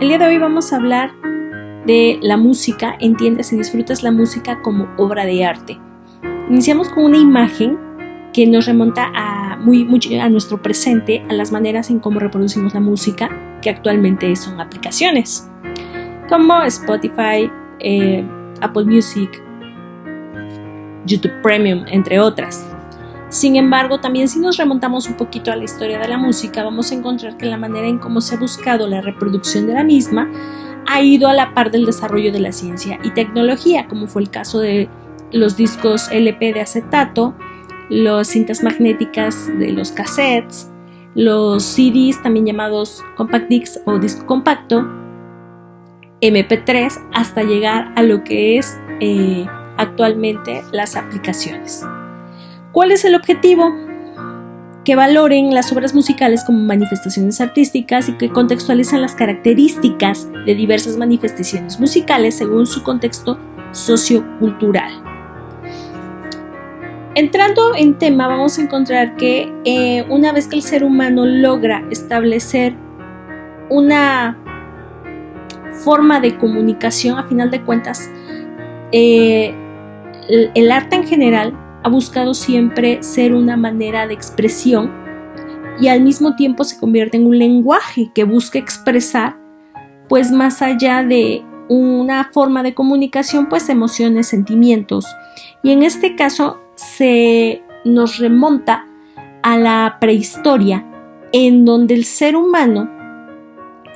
El día de hoy vamos a hablar de la música, entiendes y disfrutas la música como obra de arte. Iniciamos con una imagen que nos remonta a nuestro presente, a las maneras en cómo reproducimos la música, que actualmente son aplicaciones como Spotify, Apple Music, YouTube Premium, entre otras. Sin embargo, también si nos remontamos un poquito a la historia de la música, vamos a encontrar que la manera en cómo se ha buscado la reproducción de la misma ha ido a la par del desarrollo de la ciencia y tecnología, como fue el caso de los discos LP de acetato, las cintas magnéticas de los cassettes, los CDs también llamados compact discs o disco compacto, MP3, hasta llegar a lo que es actualmente las aplicaciones. ¿Cuál es el objetivo? Que valoren las obras musicales como manifestaciones artísticas y que contextualicen las características de diversas manifestaciones musicales según su contexto sociocultural. Entrando en tema, vamos a encontrar que una vez que el ser humano logra establecer una forma de comunicación, a final de cuentas, el arte en general ha buscado siempre ser una manera de expresión y al mismo tiempo se convierte en un lenguaje que busca expresar, pues más allá de una forma de comunicación, pues emociones, sentimientos. Y en este caso se nos remonta a la prehistoria, en donde el ser humano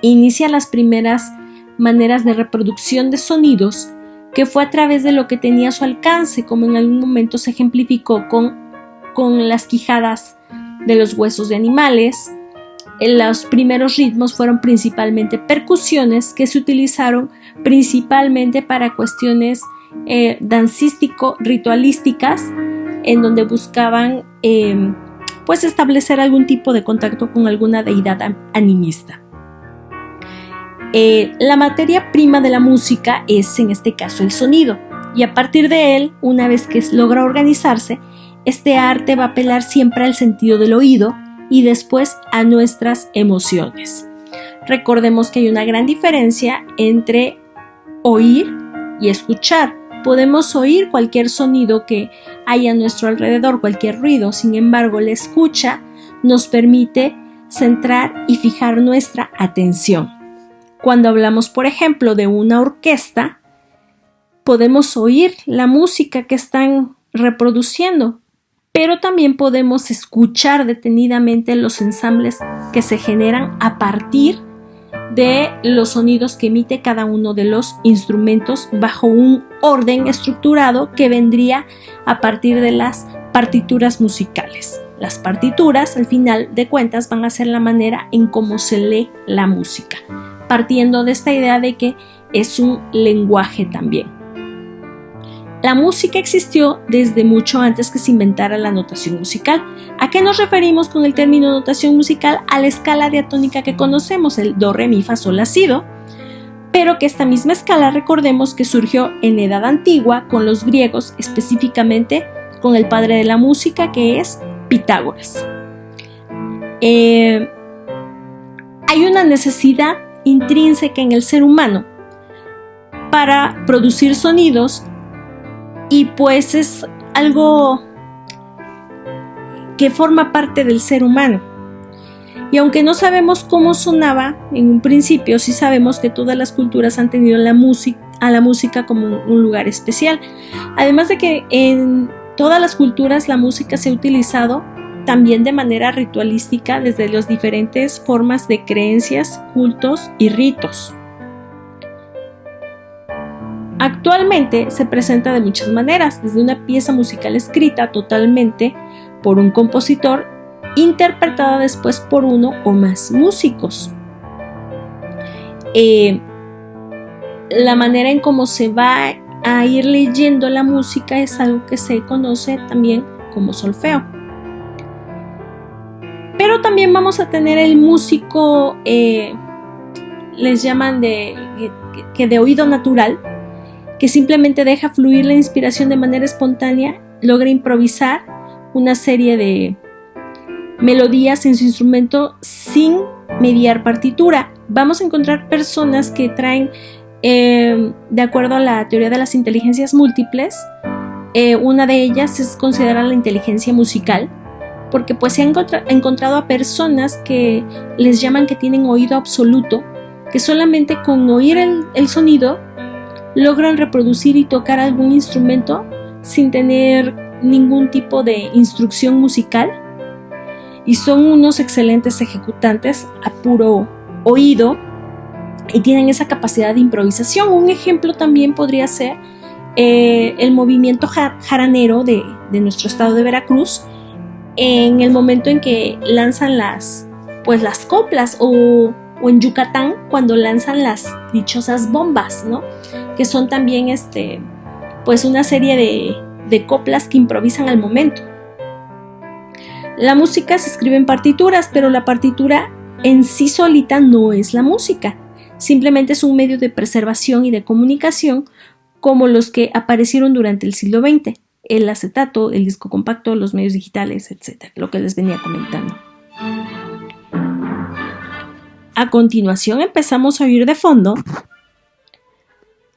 inicia las primeras maneras de reproducción de sonidos, que fue a través de lo que tenía a su alcance, como en algún momento se ejemplificó con las quijadas de los huesos de animales. Los primeros ritmos fueron principalmente percusiones que se utilizaron principalmente para cuestiones dancístico-ritualísticas, en donde buscaban pues establecer algún tipo de contacto con alguna deidad animista. La materia prima de la música es en este caso el sonido, y a partir de él, una vez que logra organizarse, este arte va a apelar siempre al sentido del oído y después a nuestras emociones. Recordemos que hay una gran diferencia entre oír y escuchar. Podemos oír cualquier sonido que haya a nuestro alrededor, cualquier ruido, sin embargo, la escucha nos permite centrar y fijar nuestra atención. Cuando hablamos, por ejemplo, de una orquesta, podemos oír la música que están reproduciendo, pero también podemos escuchar detenidamente los ensambles que se generan a partir de los sonidos que emite cada uno de los instrumentos bajo un orden estructurado que vendría a partir de las partituras musicales. Las partituras, al final de cuentas, van a ser la manera en cómo se lee la música, partiendo de esta idea de que es un lenguaje también. La música existió desde mucho antes que se inventara la notación musical. ¿A qué nos referimos con el término notación musical? A la escala diatónica que conocemos, el do, re, mi, fa, sol, la, si, do, pero que esta misma escala, recordemos que surgió en la Edad Antigua con los griegos, específicamente con el padre de la música, que es Pitágoras. Hay una necesidad intrínseca en el ser humano para producir sonidos, y pues es algo que forma parte del ser humano. Y aunque no sabemos cómo sonaba en un principio, sí sabemos que todas las culturas han tenido a la música como un lugar especial. Además de que en todas las culturas la música se ha utilizado también de manera ritualística desde las diferentes formas de creencias, cultos y ritos. Actualmente se presenta de muchas maneras, desde una pieza musical escrita totalmente por un compositor, interpretada después por uno o más músicos. La manera en cómo se va a ir leyendo la música es algo que se conoce también como solfeo. Pero también vamos a tener el músico, les llaman de oído natural, que simplemente deja fluir la inspiración de manera espontánea, logra improvisar una serie de melodías en su instrumento sin mediar partitura. vamos a encontrar personas que traen, de acuerdo a la teoría de las inteligencias múltiples, una de ellas es considerada la inteligencia musical, porque pues se han encontrado a personas que les llaman que tienen oído absoluto, que solamente con oír el sonido logran reproducir y tocar algún instrumento sin tener ningún tipo de instrucción musical, y son unos excelentes ejecutantes a puro oído y tienen esa capacidad de improvisación. Un ejemplo también podría ser el movimiento jaranero de nuestro estado de Veracruz, en el momento en que lanzan las coplas, o en Yucatán cuando lanzan las dichosas bombas, ¿no? Que son también pues una serie de coplas que improvisan al momento. La música se escribe en partituras, pero la partitura en sí solita no es la música, simplemente es un medio de preservación y de comunicación como los que aparecieron durante el siglo XX, el acetato, el disco compacto, los medios digitales, etc., lo que les venía comentando. A continuación empezamos a oír de fondo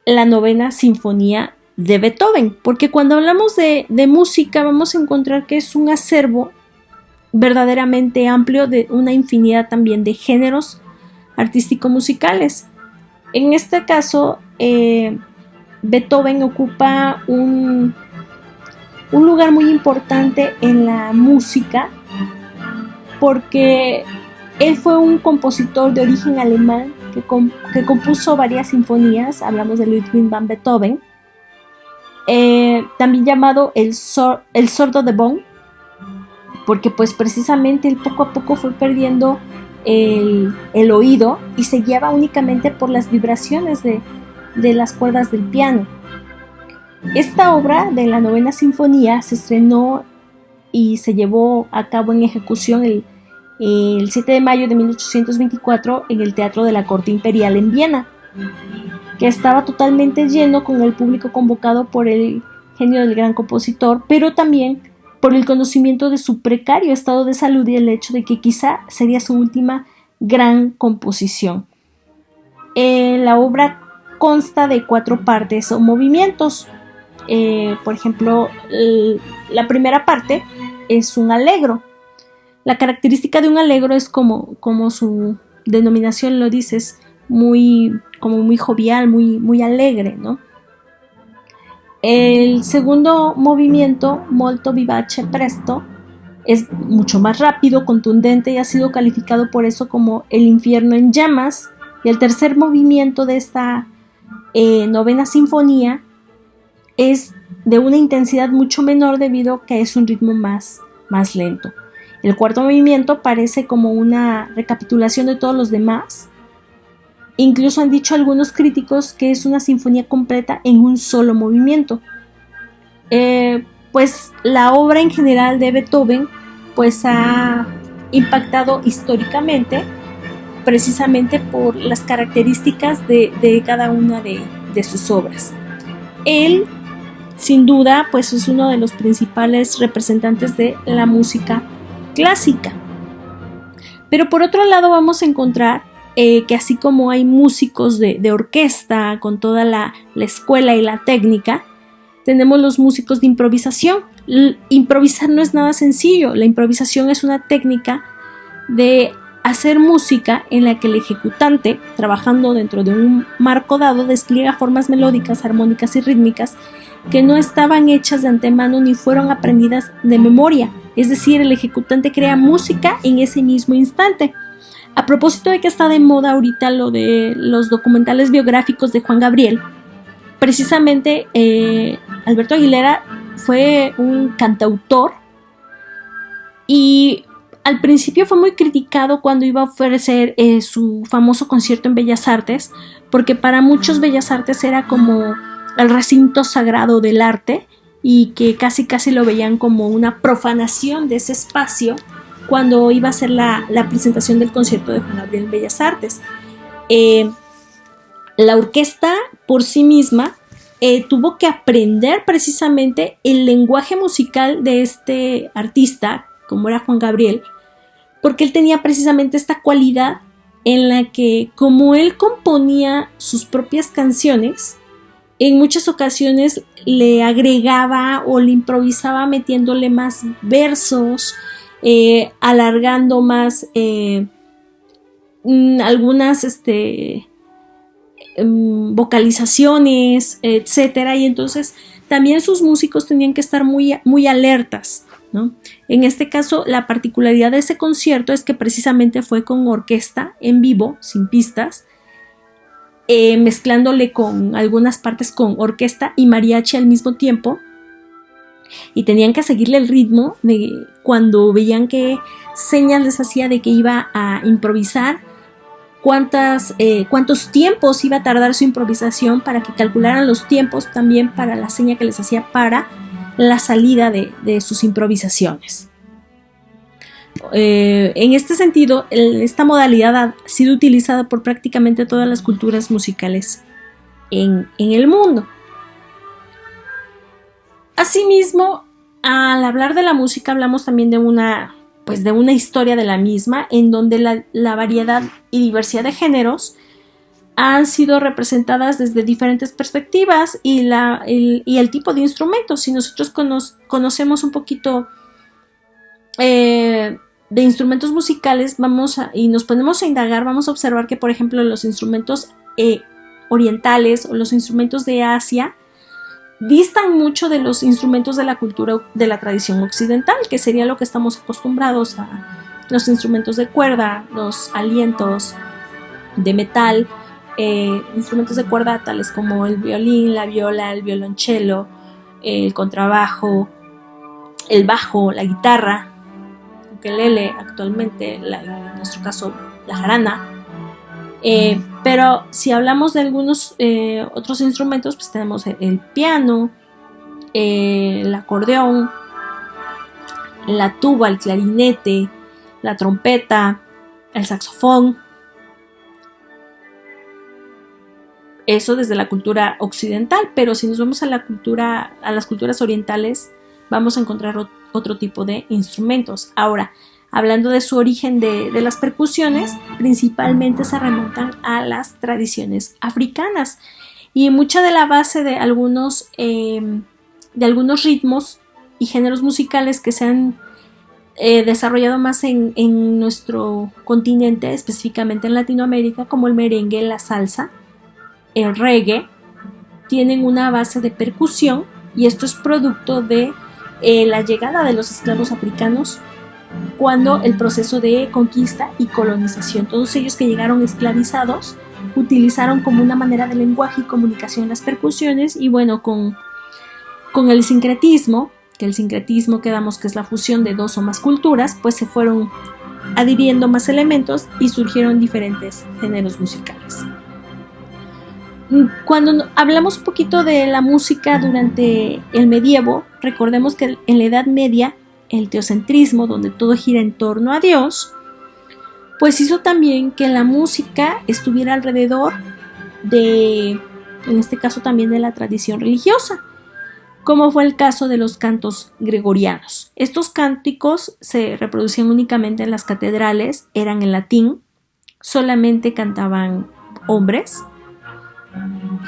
la Novena Sinfonía de Beethoven, porque cuando hablamos de música vamos a encontrar que es un acervo verdaderamente amplio de una infinidad también de géneros artístico-musicales. En este caso, Beethoven ocupa un lugar muy importante en la música porque él fue un compositor de origen alemán que compuso varias sinfonías. Hablamos de Ludwig van Beethoven, también llamado el sordo de Bonn, porque pues precisamente él poco a poco fue perdiendo el oído y se guiaba únicamente por las vibraciones de las cuerdas del piano. Esta obra de la Novena Sinfonía se estrenó y se llevó a cabo en ejecución el 7 de mayo de 1824 en el Teatro de la Corte Imperial en Viena, que estaba totalmente lleno con el público convocado por el genio del gran compositor, pero también por el conocimiento de su precario estado de salud y el hecho de que quizá sería su última gran composición. La obra consta de 4 partes o movimientos. Por ejemplo, la primera parte es un allegro. La característica de un allegro es como su denominación lo dice, es muy jovial, muy alegre, ¿no? El segundo movimiento, molto vivace presto, es mucho más rápido, contundente y ha sido calificado por eso como el infierno en llamas. Y el tercer movimiento de esta Novena Sinfonía es de una intensidad mucho menor debido a que es un ritmo más lento. El cuarto movimiento parece como una recapitulación de todos los demás. Incluso han dicho algunos críticos que es una sinfonía completa en un solo movimiento. Pues la obra en general de Beethoven pues ha impactado históricamente precisamente por las características de cada una de sus obras. Él, sin duda, pues es uno de los principales representantes de la música clásica. Pero por otro lado vamos a encontrar que así como hay músicos de orquesta con toda la escuela y la técnica, tenemos los músicos de improvisación. Improvisar no es nada sencillo. La improvisación es una técnica de hacer música en la que el ejecutante, trabajando dentro de un marco dado, despliega formas melódicas, armónicas y rítmicas que no estaban hechas de antemano ni fueron aprendidas de memoria. Es decir, el ejecutante crea música en ese mismo instante. A propósito de que está de moda ahorita lo de los documentales biográficos de Juan Gabriel, precisamente Alberto Aguilera fue un cantautor y al principio fue muy criticado cuando iba a ofrecer su famoso concierto en Bellas Artes, porque para muchos Bellas Artes era como el recinto sagrado del arte y que casi lo veían como una profanación de ese espacio cuando iba a ser la presentación del concierto de Juan Gabriel en Bellas Artes. La orquesta por sí misma tuvo que aprender precisamente el lenguaje musical de este artista, como era Juan Gabriel, porque él tenía precisamente esta cualidad en la que, como él componía sus propias canciones, en muchas ocasiones le agregaba o le improvisaba metiéndole más versos, alargando más algunas vocalizaciones, etcétera, y entonces también sus músicos tenían que estar muy, muy alertas, ¿no? En este caso, la particularidad de ese concierto es que precisamente fue con orquesta en vivo, sin pistas, mezclándole con algunas partes con orquesta y mariachi al mismo tiempo, y tenían que seguirle el ritmo de cuando veían que señas les hacía de que iba a improvisar, cuántos tiempos iba a tardar su improvisación, para que calcularan los tiempos también para la seña que les hacía para la salida de sus improvisaciones. En este sentido, esta modalidad ha sido utilizada por prácticamente todas las culturas musicales en el mundo. Asimismo, al hablar de la música, hablamos también de una historia de la misma, en donde la variedad y diversidad de géneros han sido representadas desde diferentes perspectivas y el tipo de instrumentos. Si nosotros conocemos un poquito de instrumentos musicales, y nos ponemos a indagar, vamos a observar que, por ejemplo, los instrumentos orientales o los instrumentos de Asia distan mucho de los instrumentos de la cultura de la tradición occidental, que sería lo que estamos acostumbrados a los instrumentos de cuerda, los alientos de metal, instrumentos de cuerda tales como el violín, la viola, el violonchelo, el contrabajo, el bajo, la guitarra, el ukelele, actualmente en nuestro caso la jarana. Pero si hablamos de algunos otros instrumentos, pues tenemos el piano, el acordeón, la tuba, el clarinete, la trompeta, el saxofón. Eso desde la cultura occidental, pero si nos vamos a las culturas orientales, vamos a encontrar otro tipo de instrumentos. Ahora, hablando de su origen de las percusiones, principalmente se remontan a las tradiciones africanas, y mucha de la base de algunos ritmos y géneros musicales que se han desarrollado más en nuestro continente, específicamente en Latinoamérica, como el merengue, la salsa, el reggae, tienen una base de percusión, y esto es producto de la llegada de los esclavos africanos cuando el proceso de conquista y colonización. Todos ellos que llegaron esclavizados utilizaron como una manera de lenguaje y comunicación las percusiones, y bueno, con el sincretismo, que el sincretismo quedamos que es la fusión de dos o más culturas, pues se fueron adhiriendo más elementos y surgieron diferentes géneros musicales. Cuando hablamos un poquito de la música durante el medievo, recordemos que en la Edad Media el teocentrismo, donde todo gira en torno a Dios, pues hizo también que la música estuviera alrededor en este caso también de la tradición religiosa, como fue el caso de los cantos gregorianos. Estos cánticos se reproducían únicamente en las catedrales, eran en latín, solamente cantaban hombres,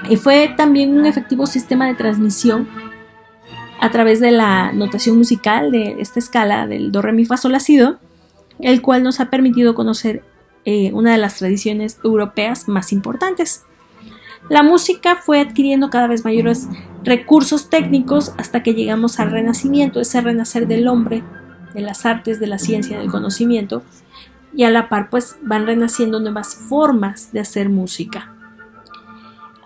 y fue también un efectivo sistema de transmisión a través de la notación musical de esta escala del do, re, mi, fa, sol, la, si, do, el cual nos ha permitido conocer una de las tradiciones europeas más importantes. La música fue adquiriendo cada vez mayores recursos técnicos hasta que llegamos al Renacimiento, ese renacer del hombre, de las artes, de la ciencia, del conocimiento, y a la par pues van renaciendo nuevas formas de hacer música.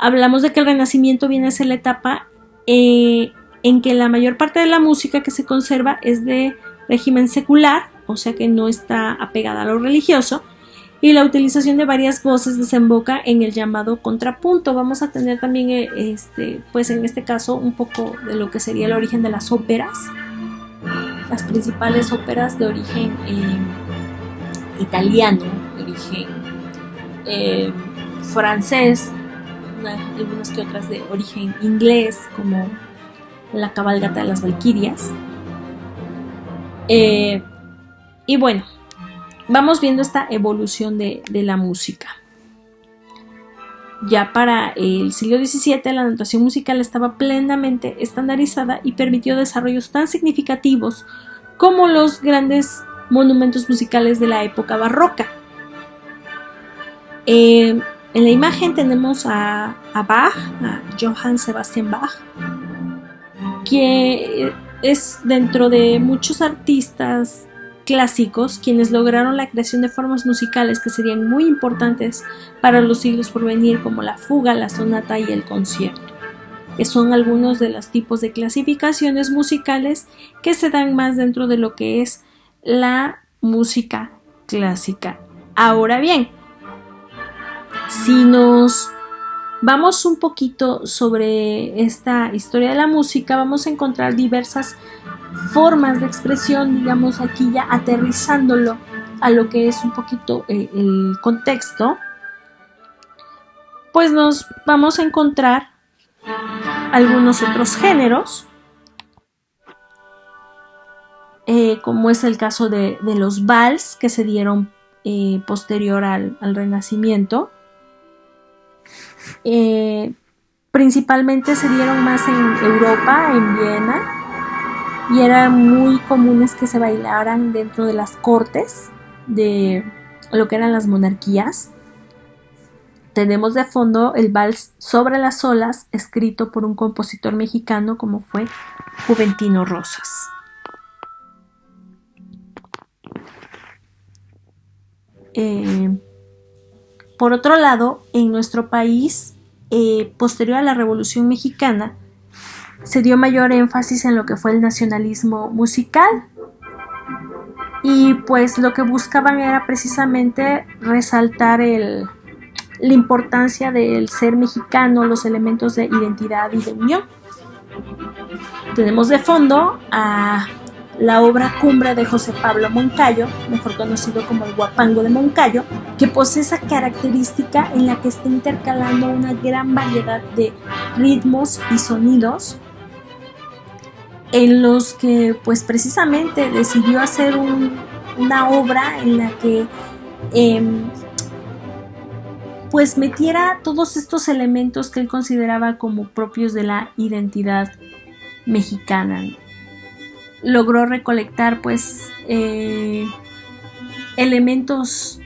Hablamos de que el Renacimiento viene a ser la etapa en que la mayor parte de la música que se conserva es de régimen secular, o sea que no está apegada a lo religioso, y la utilización de varias voces desemboca en el llamado contrapunto. Vamos a tener también, pues en este caso, un poco de lo que sería el origen de las óperas, las principales óperas de origen italiano, de origen francés, algunas que otras de origen inglés, como la cabalgata de las Valquirias. Y bueno, vamos viendo esta evolución de la música. Ya para el siglo XVII la notación musical estaba plenamente estandarizada y permitió desarrollos tan significativos como los grandes monumentos musicales de la época barroca. En la imagen tenemos a Bach, a Johann Sebastian Bach, que es dentro de muchos artistas clásicos quienes lograron la creación de formas musicales que serían muy importantes para los siglos por venir, como la fuga, la sonata y el concierto, que son algunos de los tipos de clasificaciones musicales que se dan más dentro de lo que es la música clásica. Ahora bien, si nos vamos un poquito sobre esta historia de la música, vamos a encontrar diversas formas de expresión, digamos aquí ya aterrizándolo a lo que es un poquito el contexto, pues nos vamos a encontrar algunos otros géneros, como es el caso de los vals que se dieron posterior al Renacimiento. Principalmente se dieron más en Europa, en Viena, y eran muy comunes que se bailaran dentro de las cortes de lo que eran las monarquías. Tenemos de fondo el vals Sobre las olas, escrito por un compositor mexicano como fue Juventino Rosas. Por otro lado, en nuestro país, posterior a la Revolución Mexicana, se dio mayor énfasis en lo que fue el nacionalismo musical, y pues lo que buscaban era precisamente resaltar la importancia del ser mexicano, los elementos de identidad y de unión. Tenemos de fondo a la obra cumbre de José Pablo Moncayo, mejor conocido como el Huapango de Moncayo, que posee esa característica en la que está intercalando una gran variedad de ritmos y sonidos, en los que pues precisamente decidió hacer una obra en la que pues metiera todos estos elementos que él consideraba como propios de la identidad mexicana. Logró recolectar pues elementos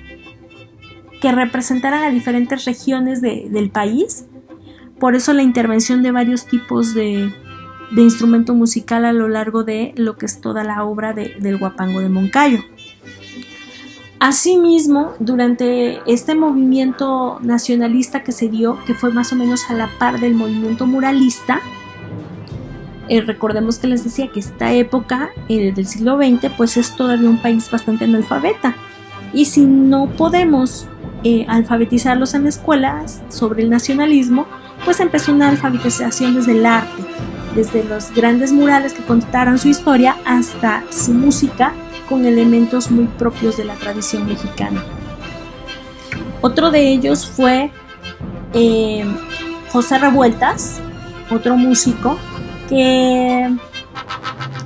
que representaran a diferentes regiones del país. Por eso la intervención de varios tipos de instrumento musical a lo largo de lo que es toda la obra del Huapango de Moncayo. Asimismo, durante este movimiento nacionalista que se dio, que fue más o menos a la par del movimiento muralista, recordemos que les decía que esta época del siglo XX pues es todavía un país bastante analfabeta, y si no podemos alfabetizarlos en escuelas sobre el nacionalismo, pues empezó una alfabetización desde el arte, desde los grandes murales que contaran su historia hasta su música con elementos muy propios de la tradición mexicana. Otro de ellos fue José Revueltas, otro músico,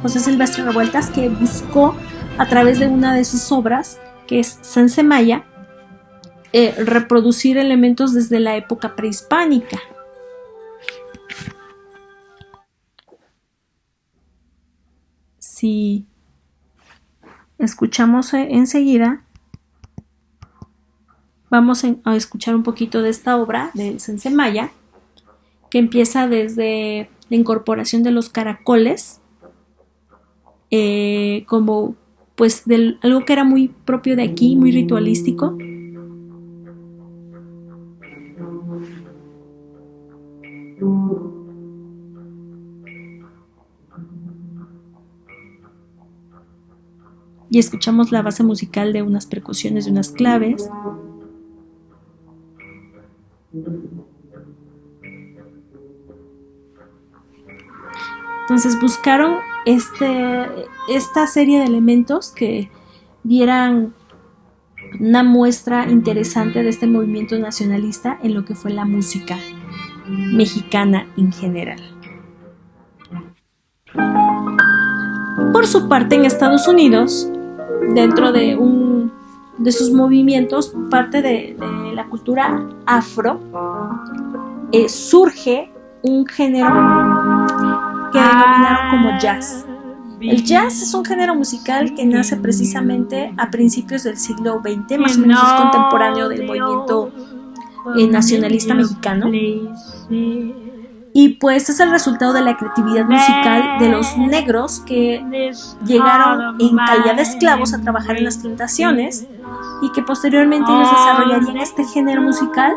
José Silvestre Revueltas, que buscó a través de una de sus obras, que es Sansemaya, reproducir elementos desde la época prehispánica. Si escuchamos enseguida, vamos a escuchar un poquito de esta obra de Sansemaya, que empieza desde la incorporación de los caracoles, como pues algo que era muy propio de aquí, muy ritualístico. Y escuchamos la base musical de unas percusiones, de unas claves. Entonces buscaron esta serie de elementos que dieran una muestra interesante de este movimiento nacionalista en lo que fue la música mexicana en general. Por su parte, en Estados Unidos, dentro de un de sus movimientos, parte de la cultura afro, surge un género que denominaron como jazz. El jazz es un género musical que nace precisamente a principios del siglo XX, más o menos es contemporáneo del movimiento nacionalista mexicano, y pues es el resultado de la creatividad musical de los negros que llegaron en calidad de esclavos a trabajar en las plantaciones y que posteriormente ellos desarrollarían este género musical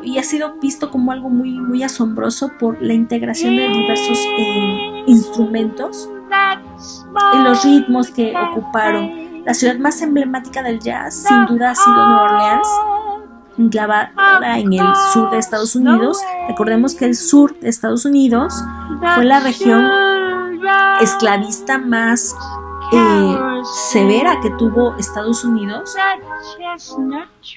y ha sido visto como algo muy, muy asombroso por la integración de diversos instrumentos y los ritmos que ocuparon. La ciudad más emblemática del jazz sin duda ha sido Nueva Orleans, enclavada en el sur de Estados Unidos. Recordemos que el sur de Estados Unidos fue la región esclavista más severa que tuvo Estados Unidos,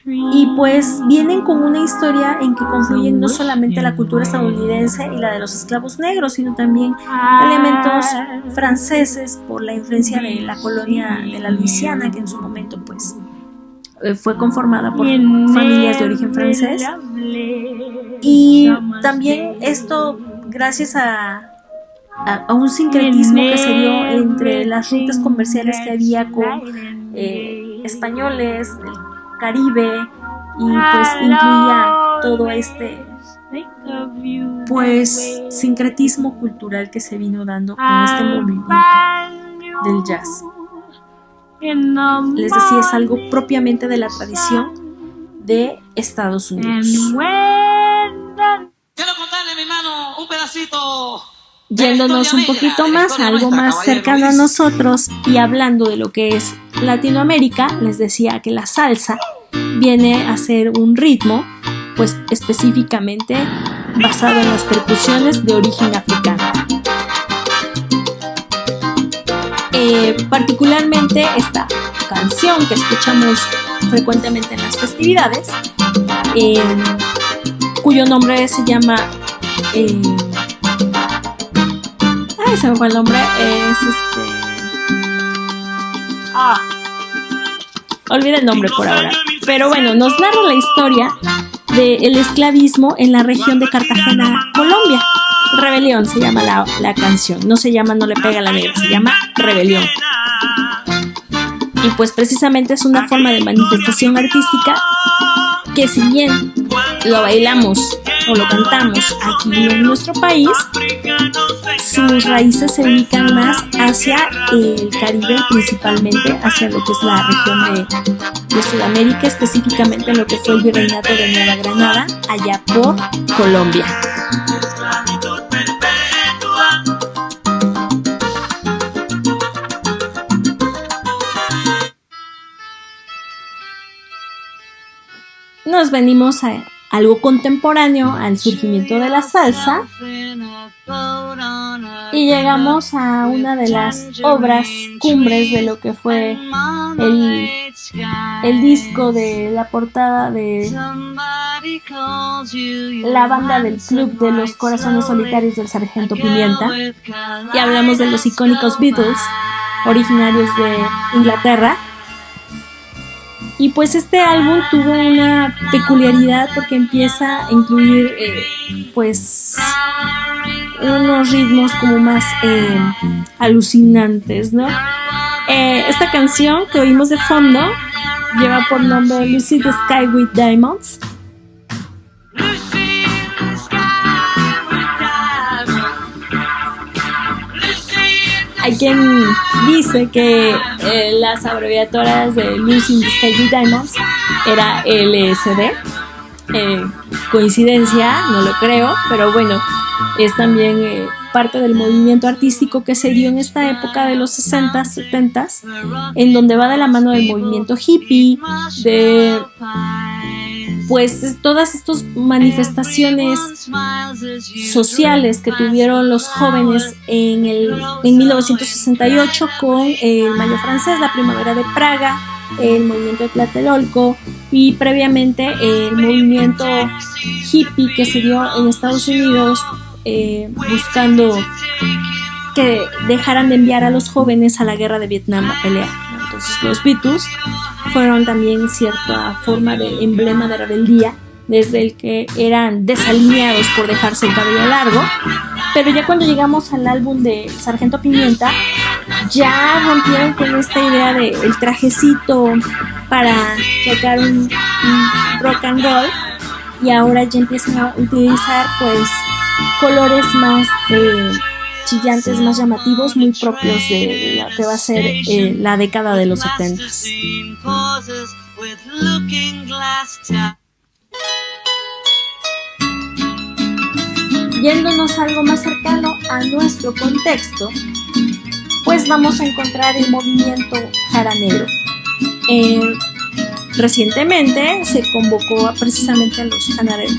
y pues vienen con una historia en que confluyen no solamente la cultura estadounidense y la de los esclavos negros, sino también elementos franceses por la influencia de la colonia de la Luisiana, que en su momento pues fue conformada por familias de origen francés, y también esto gracias a un sincretismo que se dio entre las rutas comerciales que había con españoles del Caribe, y pues incluía todo este pues sincretismo cultural que se vino dando con este movimiento del jazz. Les decía, es algo propiamente de la tradición de Estados Unidos. Quiero contarle, mi hermano, un pedacito. Yéndonos un poquito más, algo más cercano a nosotros y hablando de lo que es Latinoamérica, les decía que la salsa viene a ser un ritmo, pues específicamente basado en las percusiones de origen africano. Particularmente esta canción que escuchamos frecuentemente en las festividades, cuyo nombre se llama... se me fue el nombre, es olvidé el nombre por ahora, pero bueno, nos narra la historia del esclavismo en la región de Cartagena, Colombia. Rebelión se llama la canción, no se llama No le pega a la negra, se llama Rebelión. Y pues precisamente es una forma de manifestación artística que, si bien lo bailamos o lo cantamos aquí en nuestro país, sus raíces se ubican más hacia el Caribe, principalmente hacia lo que es la región de Sudamérica, específicamente lo que fue el virreinato de Nueva Granada, allá por Colombia. Nos venimos a algo contemporáneo al surgimiento de la salsa y llegamos a una de las obras cumbres de lo que fue el disco de la portada de la banda del Club de los Corazones Solitarios del Sargento Pimienta, y hablamos de los icónicos Beatles, originarios de Inglaterra. Y pues este álbum tuvo una peculiaridad porque empieza a incluir pues unos ritmos como más alucinantes, ¿no? Esta canción que oímos de fondo lleva por nombre Lucy the Sky with Diamonds. Hay quien dice que las abreviaturas de Lucy the Sky with Diamonds era LSD. Coincidencia, no lo creo, pero bueno, es también parte del movimiento artístico que se dio en esta época de los 60s, 70s, en donde va de la mano del movimiento hippie, de pues todas estas manifestaciones sociales que tuvieron los jóvenes en 1968 con el Mayo francés, la Primavera de Praga, el movimiento de Tlatelolco y previamente el movimiento hippie que se dio en Estados Unidos, buscando que dejaran de enviar a los jóvenes a la guerra de Vietnam a pelear. Entonces los Beatles fueron también cierta forma de emblema de rebeldía, desde el que eran desalineados por dejarse el cabello largo. Pero ya cuando llegamos al álbum de Sargento Pimienta, ya rompieron con esta idea de el trajecito para tocar un rock and roll, y ahora ya empiezan a utilizar pues colores más chillantes, más llamativos, muy propios de lo que va a ser la década de los 70. Yéndonos algo más cercano a nuestro contexto, pues vamos a encontrar el movimiento jaranero. Recientemente se convocó precisamente a los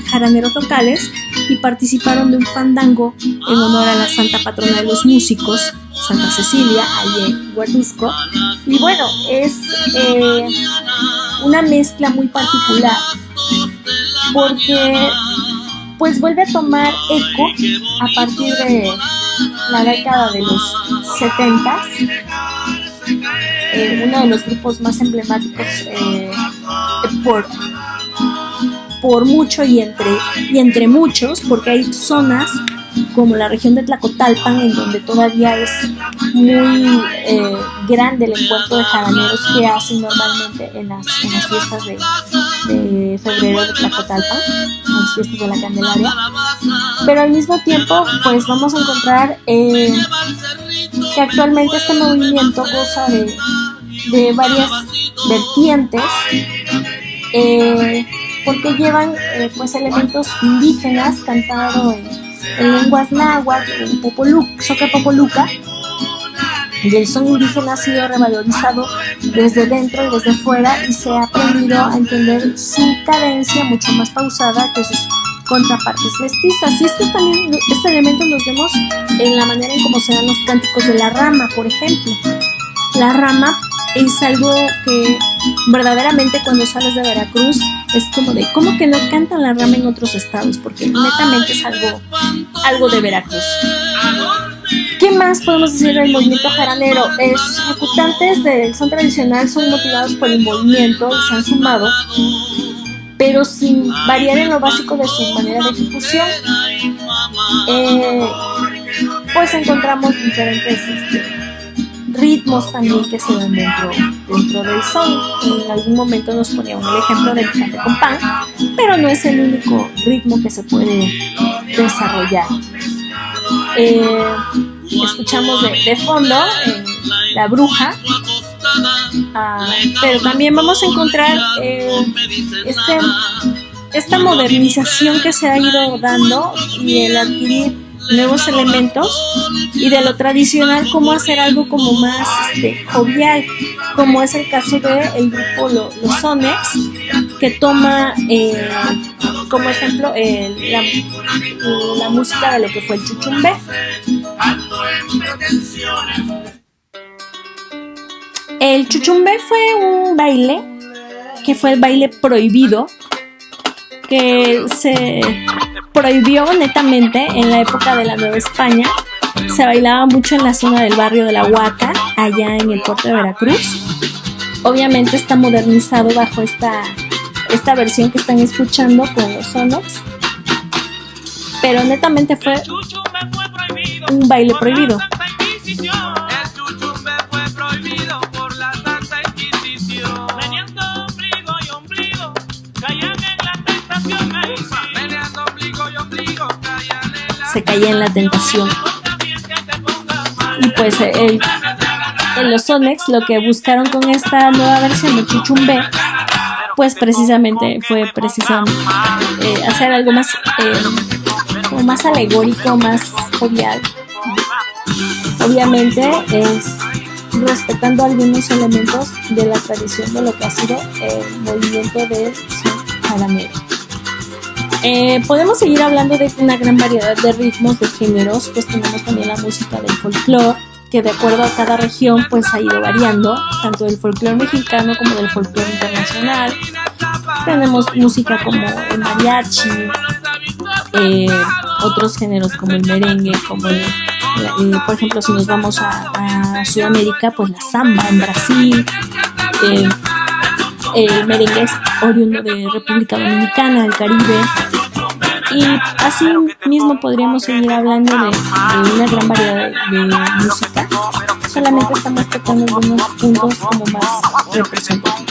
jaraneros locales y participaron de un fandango en honor a la santa patrona de los músicos, Santa Cecilia, allí en Huatusco. Y bueno, es una mezcla muy particular porque pues vuelve a tomar eco a partir de la década de los 70s. Uno de los grupos más emblemáticos por mucho y entre muchos, porque hay zonas como la región de Tlacotalpan en donde todavía es muy grande el encuentro de jaraneros que hacen normalmente en las fiestas de febrero de Tlacotalpan, en las fiestas de la Candelaria. Pero al mismo tiempo pues vamos a encontrar que actualmente este movimiento goza de varias vertientes, porque llevan pues elementos indígenas cantado en lenguas náhuatl, en soca popoluca, y el son indígena ha sido revalorizado desde dentro y desde fuera, y se ha aprendido a entender su cadencia mucho más pausada que sus contrapartes mestizas. Y este elemento lo vemos en la manera en cómo se dan los cánticos de la rama, por ejemplo. La rama es algo que verdaderamente cuando sales de Veracruz es como de ¿cómo que no cantan la rama en otros estados? Porque netamente es algo de Veracruz. ¿Qué más podemos decir del movimiento jaranero? Sus ejecutantes del son tradicional son motivados por el movimiento y se han sumado, pero sin variar en lo básico de su manera de ejecución. Pues encontramos diferentes ritmos también que se dan dentro del son. En algún momento nos poníamos el ejemplo del café con pan, pero no es el único ritmo que se puede desarrollar. Escuchamos de fondo La Bruja, pero también vamos a encontrar esta modernización que se ha ido dando y el adquirir nuevos elementos, y de lo tradicional cómo hacer algo como más jovial, como es el caso del grupo Los Sonex, que toma como ejemplo la música de lo que fue el chuchumbé. El chuchumbé fue un baile que fue el baile prohibido, que se prohibió netamente en la época de la Nueva España. Se bailaba mucho en la zona del barrio de La Huaca, allá en el puerto de Veracruz. Obviamente está modernizado bajo esta versión que están escuchando con los Sonox, pero netamente fue un baile prohibido. Se caía en la tentación. Y pues en los Sonex lo que buscaron con esta nueva versión de chuchumbé, pues precisamente fue hacer algo más como más alegórico, más jovial. Obviamente es respetando algunos elementos de la tradición de lo que ha sido el movimiento del son jaranero. Podemos seguir hablando de una gran variedad de ritmos, de géneros. Pues tenemos también la música del folclore, que de acuerdo a cada región pues ha ido variando, tanto del folclore mexicano como del folclore internacional. Tenemos música como el mariachi, otros géneros como el merengue, como el Por ejemplo, si nos vamos a Sudamérica, pues la samba en Brasil, el merengue es oriundo de República Dominicana, del Caribe, y así mismo podríamos seguir hablando de una gran variedad de música. Solamente estamos tocando algunos puntos como más representativos.